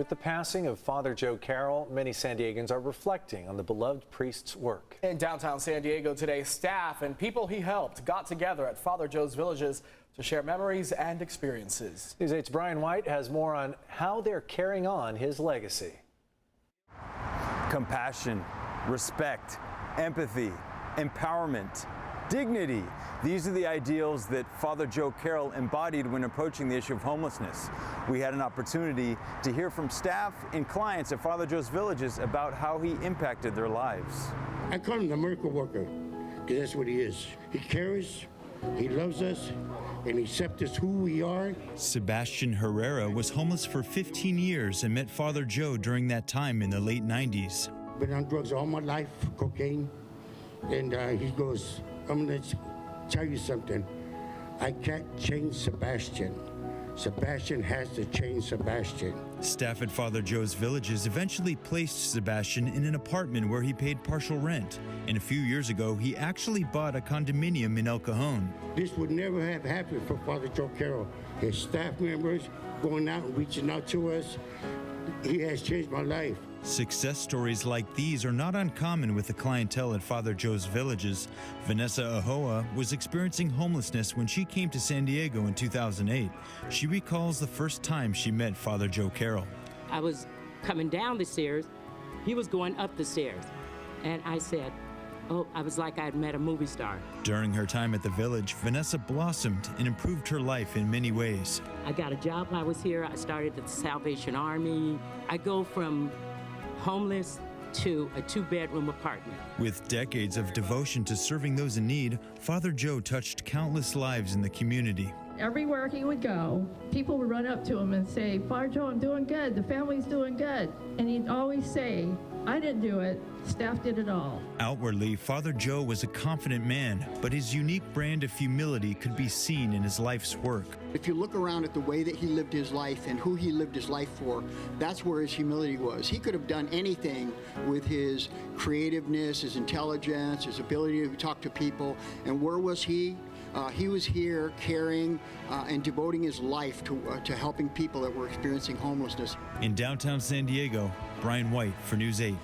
With the passing of Father Joe Carroll, many San Diegans are reflecting on the beloved priest's work. In downtown San Diego today, staff and people he helped got together at Father Joe's villages to share memories and experiences. News 8's Brian White has more on how they're carrying on his legacy. Compassion, respect, empathy, empowerment, dignity. These are the ideals that Father Joe Carroll embodied when approaching the issue of homelessness. We had an opportunity to hear from staff and clients at Father Joe's villages about how he impacted their lives. I call him the miracle worker, because that's what he is. He cares, he loves us, and he accepts us who we are. Sebastian Herrera was homeless for 15 years and met Father Joe during that time in the late 90s. Been on drugs all my life, cocaine, and he goes, I'm going to tell you something. I can't change Sebastian. Sebastian has to change Sebastian. Staff at Father Joe's villages eventually placed Sebastian in an apartment where he paid partial rent. And a few years ago, he actually bought a condominium in El Cajon. This would never have happened for Father Joe Carroll. His staff members going out and reaching out to us. He has changed my life. Success stories like these are not uncommon with the clientele at Father Joe's villages. Vanessa Ahoa was experiencing homelessness when she came to San Diego in 2008. She recalls the first time she met Father Joe Carroll. I was coming down the stairs, he was going up the stairs, and I said, oh, I was like I'd met a movie star. During her time at the village, Vanessa blossomed and improved her life in many ways. I got a job while I was here. I started at the Salvation Army. I go from homeless to a 2-bedroom apartment. With decades of devotion to serving those in need, Father Joe touched countless lives in the community. Everywhere he would go, people would run up to him and say, Father Joe, I'm doing good, the family's doing good. And he'd always say, I didn't do it, staff did it all. Outwardly, Father Joe was a confident man, but his unique brand of humility could be seen in his life's work. If you look around at the way that he lived his life and who he lived his life for, that's where his humility was. He could have done anything with his creativeness, his intelligence, his ability to talk to people. And where was he? He was here caring and devoting his life to helping people that were experiencing homelessness. In downtown San Diego, Brian White for News 8.